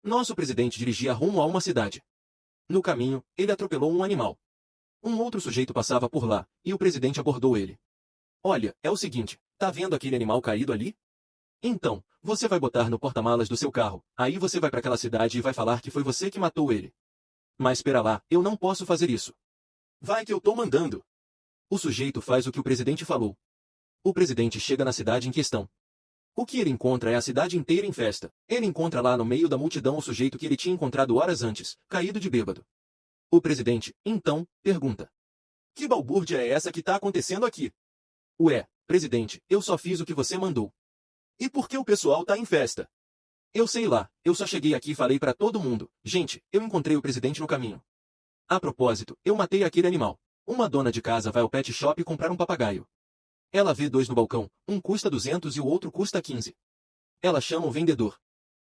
Nosso presidente dirigia rumo a uma cidade. No caminho, ele atropelou um animal. Um outro sujeito passava por lá, e o presidente abordou ele. Olha, é o seguinte, tá vendo aquele animal caído ali? Então, você vai botar no porta-malas do seu carro, aí você vai para aquela cidade e vai falar que foi você que matou ele. Mas espera lá, eu não posso fazer isso. Vai que eu tô mandando. O sujeito faz o que o presidente falou. O presidente chega na cidade em questão. O que ele encontra é a cidade inteira em festa. Ele encontra lá no meio da multidão o sujeito que ele tinha encontrado horas antes, caído de bêbado. O presidente, então, pergunta. Que balbúrdia é essa que tá acontecendo aqui? Ué, presidente, eu só fiz o que você mandou. E por que o pessoal tá em festa? Eu sei lá, eu só cheguei aqui e falei pra todo mundo. Gente, eu encontrei o presidente no caminho. A propósito, eu matei aquele animal. Uma dona de casa vai ao pet shop comprar um papagaio. Ela vê dois no balcão, um custa 200 e o outro custa 15. Ela chama o vendedor.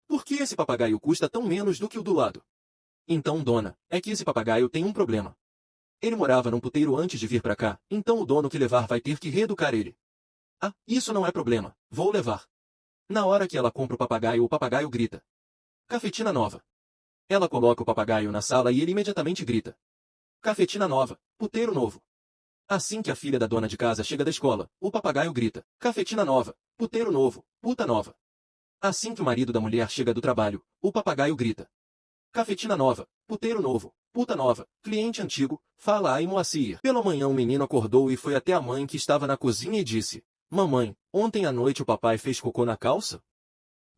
Por que esse papagaio custa tão menos do que o do lado? Então, dona, é que esse papagaio tem um problema. Ele morava num puteiro antes de vir pra cá, então o dono que levar vai ter que reeducar ele. Ah, isso não é problema, vou levar. Na hora que ela compra o papagaio grita. Cafetina nova. Ela coloca o papagaio na sala e ele imediatamente grita. Cafetina nova, puteiro novo. Assim que a filha da dona de casa chega da escola, o papagaio grita. Cafetina nova, puteiro novo, puta nova. Assim que o marido da mulher chega do trabalho, o papagaio grita. Cafetina nova, puteiro novo, puta nova, cliente antigo, fala aí Moacir. Pela manhã o menino acordou e foi até a mãe que estava na cozinha e disse. Mamãe, ontem à noite o papai fez cocô na calça?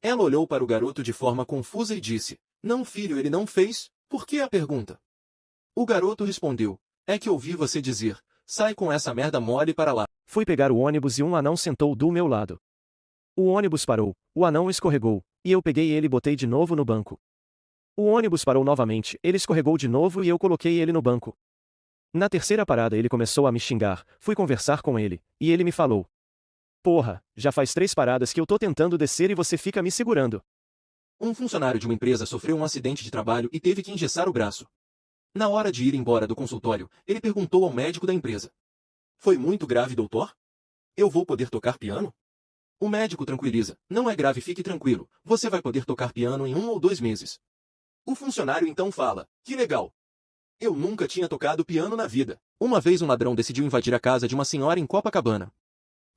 Ela olhou para o garoto de forma confusa e disse. Não filho, ele não fez, por que a pergunta? O garoto respondeu. É que ouvi você dizer, sai com essa merda mole para lá. Fui pegar o ônibus e um anão sentou do meu lado. O ônibus parou, o anão escorregou, e eu peguei ele e botei de novo no banco. O ônibus parou novamente, ele escorregou de novo e eu coloquei ele no banco. Na terceira parada ele começou a me xingar, fui conversar com ele, e ele me falou. Porra, já faz 3 paradas que eu tô tentando descer e você fica me segurando. Um funcionário de uma empresa sofreu um acidente de trabalho e teve que engessar o braço. Na hora de ir embora do consultório, ele perguntou ao médico da empresa. Foi muito grave, doutor? Eu vou poder tocar piano? O médico tranquiliza. Não é grave, fique tranquilo. Você vai poder tocar piano em 1 ou 2 meses. O funcionário então fala. Que legal. Eu nunca tinha tocado piano na vida. Uma vez um ladrão decidiu invadir a casa de uma senhora em Copacabana.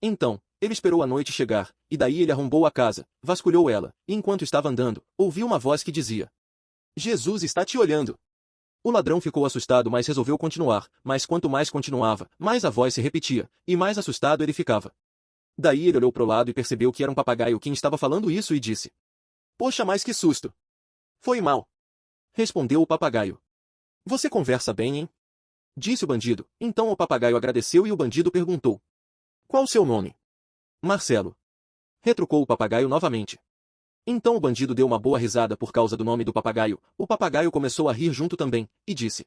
Então, ele esperou a noite chegar, e daí ele arrombou a casa, vasculhou ela, e enquanto estava andando, ouviu uma voz que dizia. Jesus está te olhando. O ladrão ficou assustado, mas resolveu continuar, mas quanto mais continuava, mais a voz se repetia, e mais assustado ele ficava. Daí ele olhou para o lado e percebeu que era um papagaio quem estava falando isso e disse. Poxa, mas que susto. Foi mal. Respondeu o papagaio. Você conversa bem, hein? Disse o bandido. Então o papagaio agradeceu e o bandido perguntou. Qual o seu nome? Marcelo. Retrucou o papagaio novamente. Então o bandido deu uma boa risada por causa do nome do papagaio. O papagaio começou a rir junto também, e disse.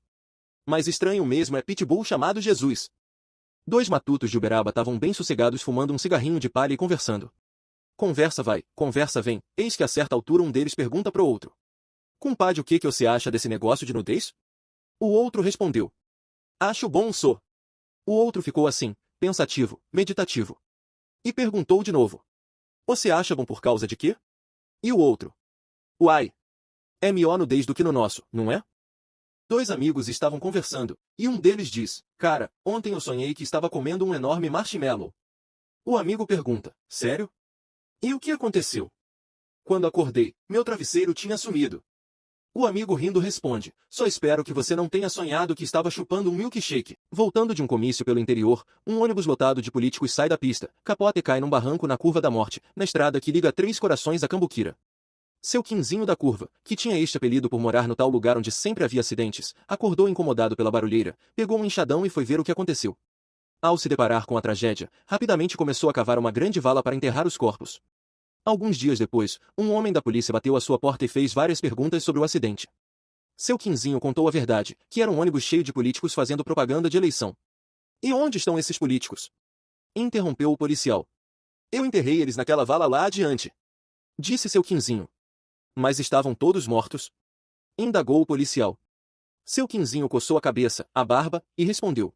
Mas estranho mesmo é Pitbull chamado Jesus. 2 matutos de Uberaba estavam bem sossegados fumando um cigarrinho de palha e conversando. Conversa vai, conversa vem, eis que a certa altura um deles pergunta pro outro. Compadre, o que você acha desse negócio de nudez? O outro respondeu. Acho bom, sou. O outro ficou assim, pensativo, meditativo. E perguntou de novo. Você acha bom por causa de quê? E o outro? Uai! É melhor nudez do que no nosso, não é? 2 amigos estavam conversando, e um deles diz, cara, ontem eu sonhei que estava comendo um enorme marshmallow. O amigo pergunta, sério? E o que aconteceu? Quando acordei, meu travesseiro tinha sumido. O amigo rindo responde, só espero que você não tenha sonhado que estava chupando um milkshake. Voltando de um comício pelo interior, um ônibus lotado de políticos sai da pista, capota e cai num barranco na curva da morte, na estrada que liga 3 Corações a Cambuquira. Seu Quinzinho da curva, que tinha este apelido por morar no tal lugar onde sempre havia acidentes, acordou incomodado pela barulheira, pegou um enxadão e foi ver o que aconteceu. Ao se deparar com a tragédia, rapidamente começou a cavar uma grande vala para enterrar os corpos. Alguns dias depois, um homem da polícia bateu à sua porta e fez várias perguntas sobre o acidente. Seu Quinzinho contou a verdade, que era um ônibus cheio de políticos fazendo propaganda de eleição. E onde estão esses políticos? Interrompeu o policial. Eu enterrei eles naquela vala lá adiante. Disse seu Quinzinho. Mas estavam todos mortos? Indagou o policial. Seu Quinzinho coçou a cabeça, a barba, e respondeu.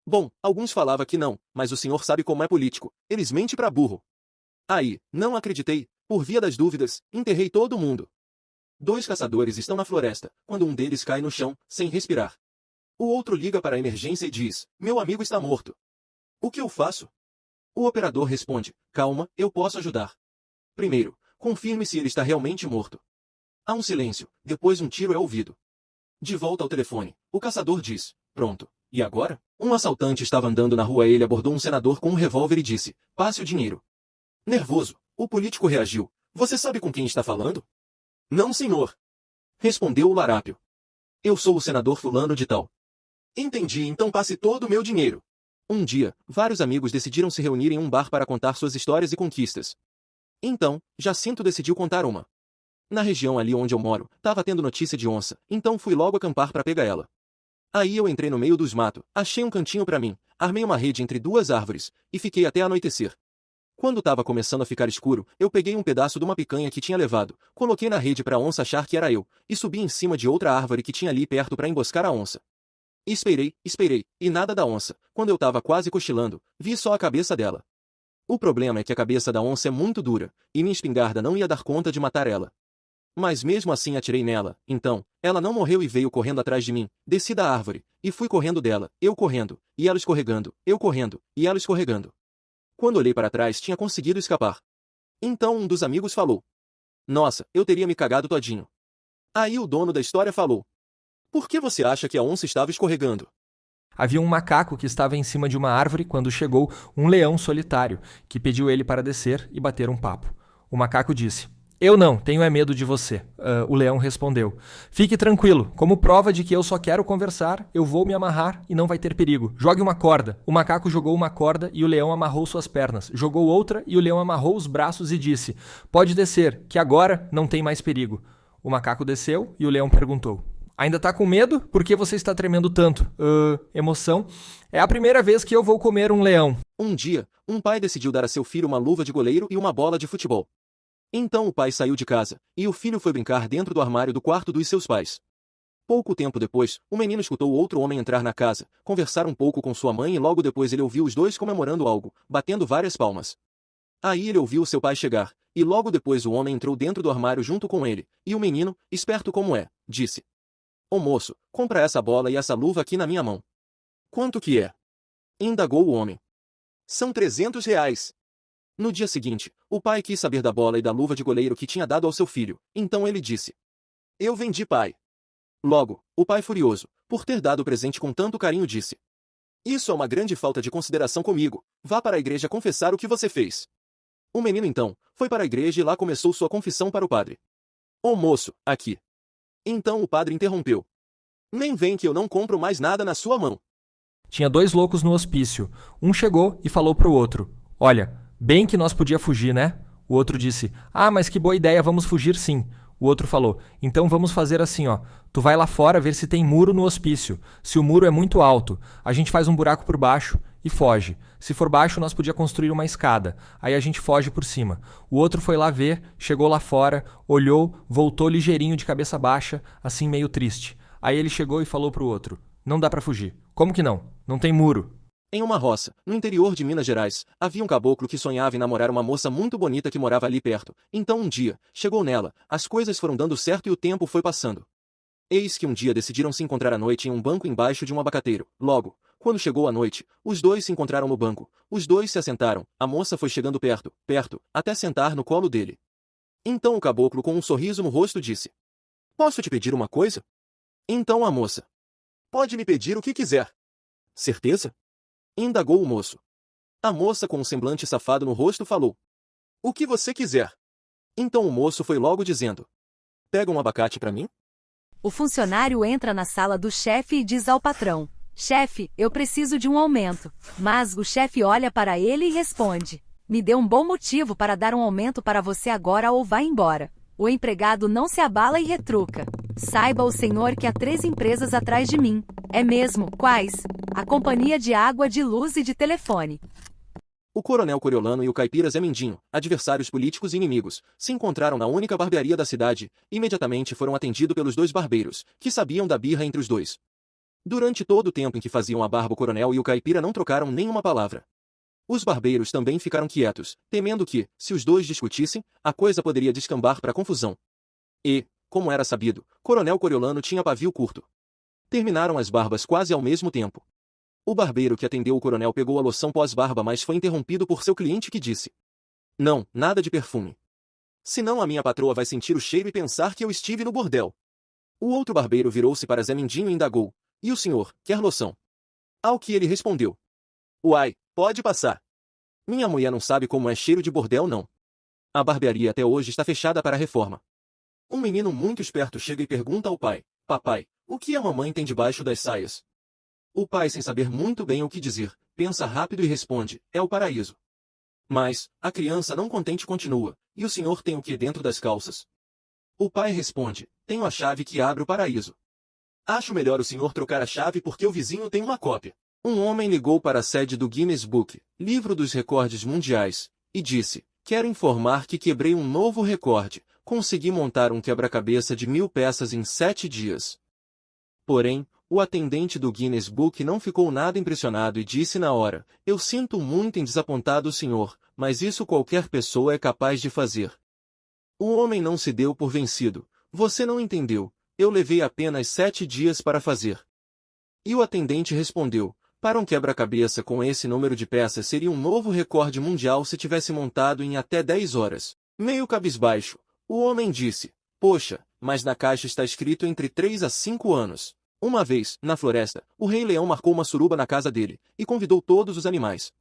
Bom, alguns falavam que não, mas o senhor sabe como é político, eles mentem pra burro. Aí, não acreditei, por via das dúvidas, enterrei todo mundo. Dois caçadores estão na floresta, quando um deles cai no chão, sem respirar. O outro liga para a emergência e diz, meu amigo está morto. O que eu faço? O operador responde, calma, eu posso ajudar. Primeiro, confirme se ele está realmente morto. Há um silêncio, depois um tiro é ouvido. De volta ao telefone, o caçador diz, pronto, e agora? Um assaltante estava andando na rua, ele abordou um senador com um revólver e disse, passe o dinheiro. Nervoso, o político reagiu, você sabe com quem está falando? Não, senhor. Respondeu o larápio. Eu sou o senador fulano de tal. Entendi, então passe todo o meu dinheiro. Um dia, vários amigos decidiram se reunir em um bar para contar suas histórias e conquistas. Então, Jacinto decidiu contar uma. Na região ali onde eu moro, estava tendo notícia de onça, então fui logo acampar para pegar ela. Aí eu entrei no meio dos matos, achei um cantinho para mim, armei uma rede entre duas árvores, e fiquei até anoitecer. Quando estava começando a ficar escuro, eu peguei um pedaço de uma picanha que tinha levado, coloquei na rede para a onça achar que era eu, e subi em cima de outra árvore que tinha ali perto para emboscar a onça. Esperei, e nada da onça. Quando eu estava quase cochilando, vi só a cabeça dela. O problema é que a cabeça da onça é muito dura, e minha espingarda não ia dar conta de matar ela. Mas mesmo assim atirei nela, então, ela não morreu e veio correndo atrás de mim, desci da árvore, e fui correndo dela, eu correndo, e ela escorregando, eu correndo, e ela escorregando. Quando olhei para trás tinha conseguido escapar. Então um dos amigos falou. Nossa, eu teria me cagado todinho. Aí o dono da história falou. Por que você acha que a onça estava escorregando? Havia um macaco que estava em cima de uma árvore quando chegou um leão solitário, que pediu ele para descer e bater um papo. O macaco disse, eu não, tenho é medo de você. O leão respondeu, fique tranquilo, como prova de que eu só quero conversar, eu vou me amarrar e não vai ter perigo. Jogue uma corda. O macaco jogou uma corda e o leão amarrou suas pernas. Jogou outra e o leão amarrou os braços e disse, pode descer, que agora não tem mais perigo. O macaco desceu e o leão perguntou, ainda tá com medo? Por que você está tremendo tanto? Emoção. É a primeira vez que eu vou comer um leão. Um dia, um pai decidiu dar a seu filho uma luva de goleiro e uma bola de futebol. Então o pai saiu de casa, e o filho foi brincar dentro do armário do quarto dos seus pais. Pouco tempo depois, o menino escutou outro homem entrar na casa, conversar um pouco com sua mãe e logo depois ele ouviu os dois comemorando algo, batendo várias palmas. Aí ele ouviu seu pai chegar, e logo depois o homem entrou dentro do armário junto com ele, e o menino, esperto como é, disse. Ô moço, compra essa bola e essa luva aqui na minha mão. Quanto que é? Indagou o homem. São R$ 300. No dia seguinte, o pai quis saber da bola e da luva de goleiro que tinha dado ao seu filho, então ele disse. Eu vendi, pai. Logo, o pai furioso, por ter dado o presente com tanto carinho disse. Isso é uma grande falta de consideração comigo, vá para a igreja confessar o que você fez. O menino então, foi para a igreja e lá começou sua confissão para o padre. Ô moço, aqui. Então o padre interrompeu. Nem vem que eu não compro mais nada na sua mão. Tinha dois loucos no hospício. Um chegou e falou pro outro, olha, bem que nós podia fugir, né? O outro disse, mas que boa ideia, vamos fugir sim. O outro falou, então vamos fazer assim, ó. Tu vai lá fora ver se tem muro no hospício. Se o muro é muito alto, a gente faz um buraco por baixo e foge. Se for baixo, nós podia construir uma escada. Aí a gente foge por cima. O outro foi lá ver, chegou lá fora, olhou, voltou ligeirinho de cabeça baixa, assim meio triste. Aí ele chegou e falou pro outro, não dá pra fugir. Como que não? Não tem muro. Em uma roça, no interior de Minas Gerais, havia um caboclo que sonhava em namorar uma moça muito bonita que morava ali perto. Então um dia, chegou nela, as coisas foram dando certo e o tempo foi passando. Eis que um dia decidiram se encontrar à noite em um banco embaixo de um abacateiro. Logo, quando chegou a noite, os dois se encontraram no banco. Os dois se assentaram, a moça foi chegando perto, até sentar no colo dele. Então o caboclo com um sorriso no rosto disse. Posso te pedir uma coisa? Então a moça. Pode me pedir o que quiser. Certeza? Indagou o moço. A moça com um semblante safado no rosto falou. O que você quiser. Então o moço foi logo dizendo. Pega um abacate para mim? O funcionário entra na sala do chefe e diz ao patrão. Chefe, eu preciso de um aumento. Mas o chefe olha para ele e responde. Me dê um bom motivo para dar um aumento para você agora ou vá embora. O empregado não se abala e retruca. Saiba o senhor que há 3 empresas atrás de mim. É mesmo? Quais? A Companhia de Água, de Luz e de Telefone. O coronel Coriolano e o caipira Zé Mendinho, adversários políticos e inimigos, se encontraram na única barbearia da cidade, e imediatamente foram atendidos pelos 2 barbeiros, que sabiam da birra entre os dois. Durante todo o tempo em que faziam a barba o coronel e o caipira não trocaram nenhuma palavra. Os barbeiros também ficaram quietos, temendo que, se os dois discutissem, a coisa poderia descambar para confusão. E, como era sabido, Coronel Coriolano tinha pavio curto. Terminaram as barbas quase ao mesmo tempo. O barbeiro que atendeu o coronel pegou a loção pós-barba, mas foi interrompido por seu cliente que disse: "Não, nada de perfume. Senão a minha patroa vai sentir o cheiro e pensar que eu estive no bordel." O outro barbeiro virou-se para Zé Mindinho e indagou: "E o senhor, quer loção?" Ao que ele respondeu: "Uai, pode passar. Minha mulher não sabe como é cheiro de bordel não. A barbearia até hoje está fechada para a reforma." Um menino muito esperto chega e pergunta ao pai: "Papai, o que a mamãe tem debaixo das saias?" O pai, sem saber muito bem o que dizer, pensa rápido e responde: "É o paraíso." Mas, a criança não contente continua: "E o senhor tem o que dentro das calças?" O pai responde: "Tenho a chave que abre o paraíso." "Acho melhor o senhor trocar a chave porque o vizinho tem uma cópia." Um homem ligou para a sede do Guinness Book, livro dos recordes mundiais, e disse: "Quero informar que quebrei um novo recorde. Consegui montar um quebra-cabeça de 1000 peças em 7 dias." Porém, o atendente do Guinness Book não ficou nada impressionado e disse na hora: "Eu sinto muito em desapontar o senhor, mas isso qualquer pessoa é capaz de fazer." O homem não se deu por vencido. "Você não entendeu. Eu levei apenas 7 dias para fazer." E o atendente respondeu: "Para um quebra-cabeça com esse número de peças seria um novo recorde mundial se tivesse montado em até 10 horas. Meio cabisbaixo, o homem disse: "Poxa, mas na caixa está escrito entre 3 a 5 anos. Uma vez, na floresta, o Rei Leão marcou uma suruba na casa dele, e convidou todos os animais.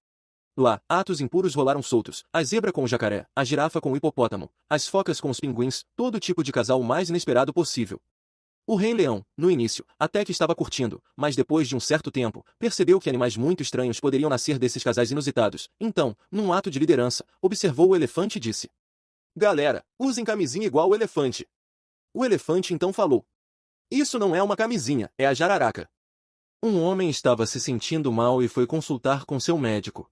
Lá, atos impuros rolaram soltos, a zebra com o jacaré, a girafa com o hipopótamo, as focas com os pinguins, todo tipo de casal o mais inesperado possível. O Rei Leão, no início, até que estava curtindo, mas depois de um certo tempo, percebeu que animais muito estranhos poderiam nascer desses casais inusitados. Então, num ato de liderança, observou o elefante e disse: "Galera, usem camisinha igual o elefante." O elefante então falou: "Isso não é uma camisinha, é a jararaca." Um homem estava se sentindo mal e foi consultar com seu médico.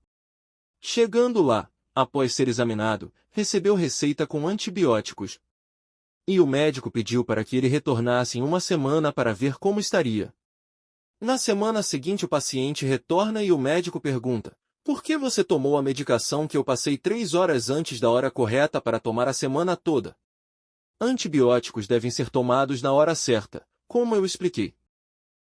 Chegando lá, após ser examinado, recebeu receita com antibióticos. E o médico pediu para que ele retornasse em uma semana para ver como estaria. Na semana seguinte o paciente retorna e o médico pergunta: "Por que você tomou a medicação que eu passei 3 horas antes da hora correta para tomar a semana toda?" "Antibióticos devem ser tomados na hora certa, como eu expliquei."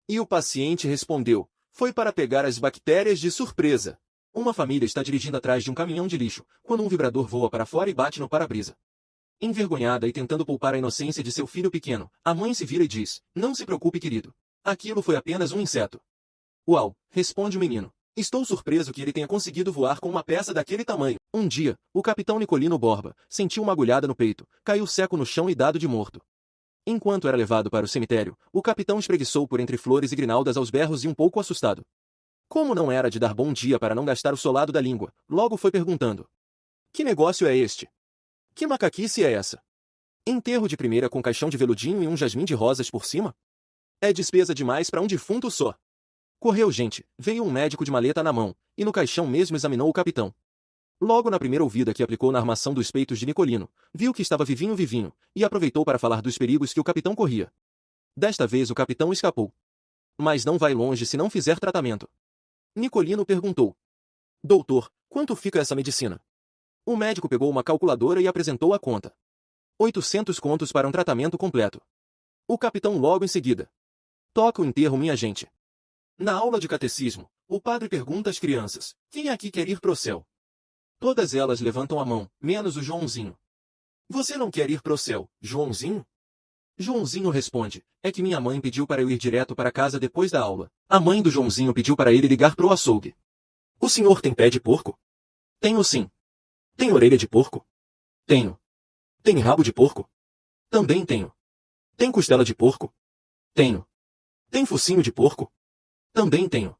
E o paciente respondeu: "Foi para pegar as bactérias de surpresa." Uma família está dirigindo atrás de um caminhão de lixo, quando um vibrador voa para fora e bate no para-brisa. Envergonhada e tentando poupar a inocência de seu filho pequeno, a mãe se vira e diz: "Não se preocupe, querido. Aquilo foi apenas um inseto." "Uau", responde o menino. "Estou surpreso que ele tenha conseguido voar com uma peça daquele tamanho." Um dia, o capitão Nicolino Borba sentiu uma agulhada no peito, caiu seco no chão e dado de morto. Enquanto era levado para o cemitério, o capitão espreguiçou por entre flores e grinaldas aos berros e um pouco assustado. Como não era de dar bom dia para não gastar o solado da língua, logo foi perguntando: "Que negócio é este? Que macaquice é essa? Enterro de primeira com caixão de veludinho e um jasmim de rosas por cima? É despesa demais para um defunto só." Correu gente, veio um médico de maleta na mão, e no caixão mesmo examinou o capitão. Logo na primeira ouvida que aplicou na armação dos peitos de Nicolino, viu que estava vivinho, e aproveitou para falar dos perigos que o capitão corria. Desta vez o capitão escapou. Mas não vai longe se não fizer tratamento. Nicolino perguntou: "Doutor, quanto fica essa medicina?" O médico pegou uma calculadora e apresentou a conta. 800 contos para um tratamento completo. O capitão logo em seguida: "Toca o enterro, minha gente." Na aula de catecismo, o padre pergunta às crianças: "Quem aqui quer ir pro céu?" Todas elas levantam a mão, menos o Joãozinho. "Você não quer ir pro céu, Joãozinho?" Joãozinho responde: "É que minha mãe pediu para eu ir direto para casa depois da aula." A mãe do Joãozinho pediu para ele ligar pro açougue. "O senhor tem pé de porco?" "Tenho sim." "Tem orelha de porco?" "Tenho." "Tem rabo de porco?" "Também tenho." "Tem costela de porco?" "Tenho." "Tem focinho de porco?" "Também tenho."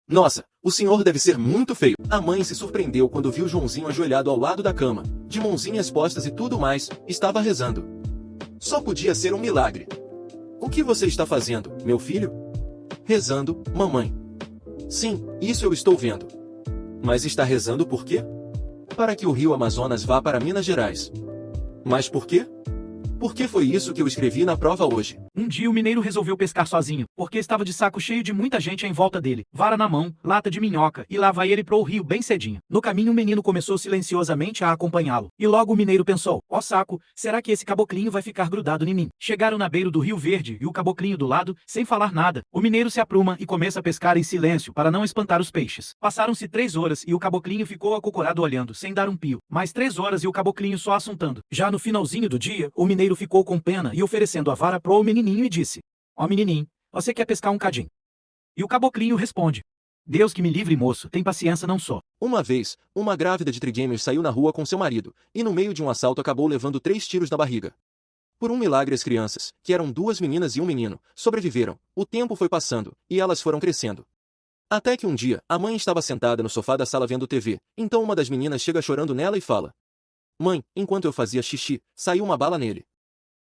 "Nossa, o senhor deve ser muito feio." A mãe se surpreendeu quando viu Joãozinho ajoelhado ao lado da cama, de mãozinhas postas e tudo mais, estava rezando. Só podia ser um milagre. "O que você está fazendo, meu filho?" "Rezando, mamãe." "Sim, isso eu estou vendo." "Mas está rezando por quê?" "Para que o rio Amazonas vá para Minas Gerais." "Mas por quê?" "Porque foi isso que eu escrevi na prova hoje." Um dia o mineiro resolveu pescar sozinho, porque estava de saco cheio de muita gente em volta dele, vara na mão, lata de minhoca, e lá vai ele pro rio bem cedinho. No caminho o menino começou silenciosamente a acompanhá-lo, e logo o mineiro pensou, ó saco, será que esse caboclinho vai ficar grudado em mim? Chegaram na beira do rio verde, e o caboclinho do lado, sem falar nada. O mineiro se apruma e começa a pescar em silêncio, para não espantar os peixes. Passaram-se 3 horas, e o caboclinho ficou acocorado olhando, sem dar um pio. Mais 3 horas e o caboclinho só assuntando. Já no finalzinho do dia, o mineiro ficou com pena e oferecendo a vara pro menininho e disse, ó menininho, você quer pescar um cadinho? E o caboclinho responde, Deus que me livre, moço, tem paciência não só. Uma vez, uma grávida de trigêmeos saiu na rua com seu marido, e no meio de um assalto acabou levando 3 tiros na barriga. Por um milagre as crianças, que eram 2 meninas e um menino, sobreviveram. O tempo foi passando, e elas foram crescendo. Até que um dia, a mãe estava sentada no sofá da sala vendo TV, então uma das meninas chega chorando nela e fala, Mãe, enquanto eu fazia xixi, saiu uma bala nele.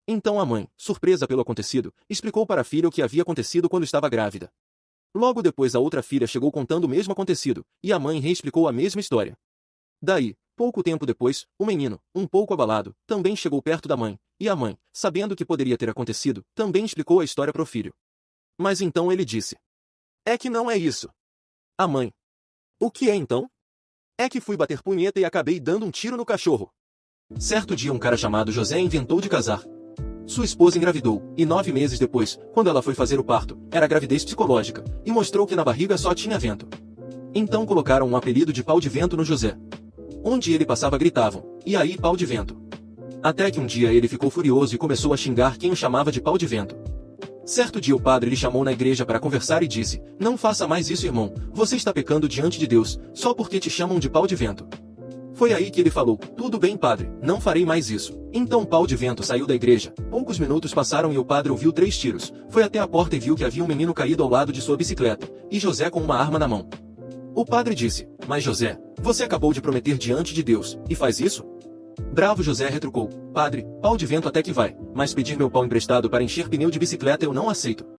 Então a mãe, surpresa pelo acontecido, explicou para a filha o que havia acontecido quando estava grávida. Logo depois a outra filha chegou contando o mesmo acontecido, e a mãe reexplicou a mesma história. Daí, pouco tempo depois, o menino, um pouco abalado, também chegou perto da mãe, e a mãe, sabendo o que poderia ter acontecido, também explicou a história para o filho. Mas então ele disse, é que não é isso. A mãe, o que é então? É que fui bater punheta e acabei dando um tiro no cachorro. Certo dia um cara chamado José inventou de casar. Sua esposa engravidou, e 9 meses depois, quando ela foi fazer o parto, era gravidez psicológica, e mostrou que na barriga só tinha vento. Então colocaram um apelido de pau de vento no José. Onde ele passava gritavam, e aí pau de vento. Até que um dia ele ficou furioso e começou a xingar quem o chamava de pau de vento. Certo dia o padre lhe chamou na igreja para conversar e disse, não faça mais isso irmão, você está pecando diante de Deus, só porque te chamam de pau de vento. Foi aí que ele falou, tudo bem padre, não farei mais isso. Então pau de vento saiu da igreja, poucos minutos passaram e o padre ouviu 3 tiros, foi até a porta e viu que havia um menino caído ao lado de sua bicicleta, e José com uma arma na mão. O padre disse, mas José, você acabou de prometer diante de Deus, e faz isso? Bravo José retrucou, padre, pau de vento até que vai, mas pedir meu pau emprestado para encher pneu de bicicleta eu não aceito.